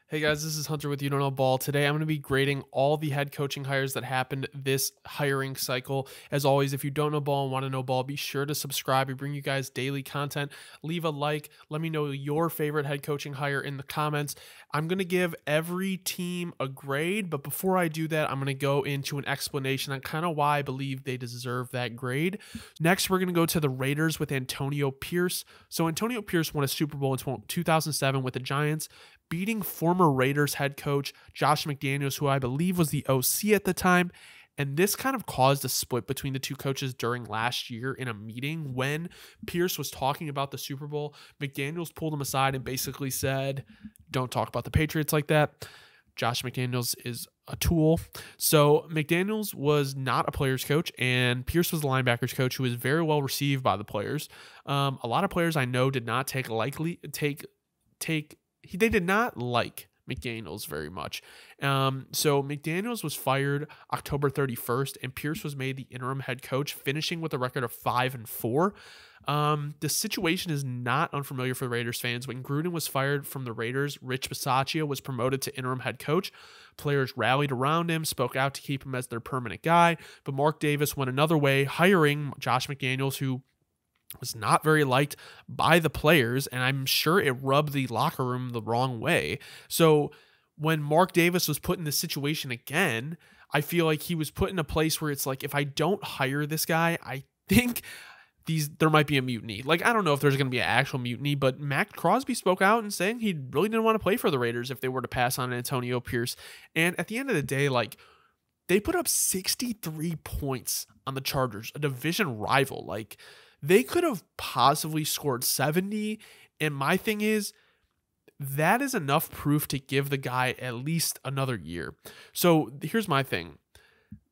Hey guys, this is Hunter with You Don't Know Ball. Today I'm going to be grading all the head coaching hires that happened this hiring cycle. As always, if you don't know ball and want to know ball, be sure to subscribe. We bring you guys daily content. Leave a like. Let me know your favorite head coaching hire in the comments. I'm going to give every team a grade, but before I do that, I'm going to go into an explanation on kind of why I believe they deserve that grade. Next, we're going to go to the Raiders with Antonio Pierce. So Antonio Pierce won a Super Bowl in 2007 with the Giants, beating former Raiders head coach Josh McDaniels, who I believe was the OC at the time. And this kind of caused a split between the two coaches during last year in a meeting when Pierce was talking about the Super Bowl. McDaniels pulled him aside and basically said, "Don't talk about the Patriots like that. Josh McDaniels is a tool." So McDaniels was not a player's coach, and Pierce was the linebackers coach, who was very well received by the players. A lot of players I know did not they did not like McDaniels very much. So McDaniels was fired October 31st, and Pierce was made the interim head coach, finishing with a record of 5-4. The situation is not unfamiliar for the Raiders fans. When Gruden was fired from the Raiders, Rich Bisaccia was promoted to interim head coach. Players rallied around him, spoke out to keep him as their permanent guy, but Mark Davis went another way, hiring Josh McDaniels, who was not very liked by the players, and I'm sure it rubbed the locker room the wrong way. So when Mark Davis was put in this situation again, I feel like he was put in a place where it's like, if I don't hire this guy, I think there might be a mutiny. Like, I don't know if there's going to be an actual mutiny, but Mac Crosby spoke out and saying he really didn't want to play for the Raiders if they were to pass on Antonio Pierce. And at the end of the day, like, they put up 63 points on the Chargers, a division rival. Like, they could have possibly scored 70, and my thing is, that is enough proof to give the guy at least another year. So here's my thing.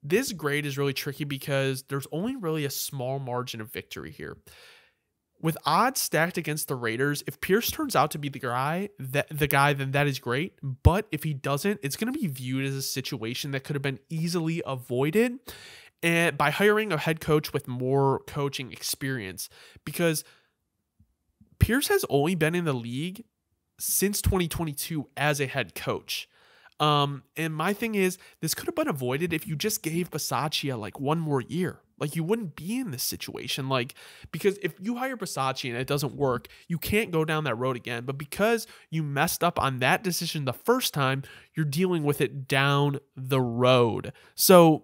This grade is really tricky because there's only really a small margin of victory here. With odds stacked against the Raiders, if Pierce turns out to be the guy, then that is great. But if he doesn't, it's going to be viewed as a situation that could have been easily avoided, and by hiring a head coach with more coaching experience, because Pierce has only been in the league since 2022 as a head coach. And my thing is, this could have been avoided if you just gave Bisaccia like one more year. Like, you wouldn't be in this situation. Like, because if you hire Bisaccia and it doesn't work, you can't go down that road again. But because you messed up on that decision the first time, you're dealing with it down the road. So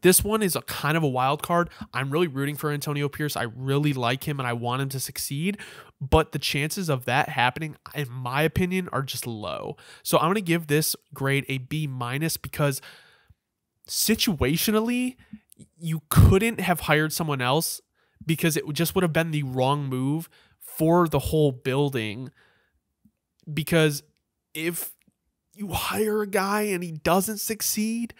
this one is a kind of a wild card. I'm really rooting for Antonio Pierce. I really like him and I want him to succeed, but the chances of that happening, in my opinion, are just low. So I'm going to give this grade a B- because situationally, you couldn't have hired someone else because it just would have been the wrong move for the whole building. Because if you hire a guy and he doesn't succeed,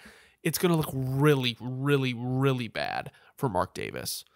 it's going to look really, really, really bad for Mark Davis.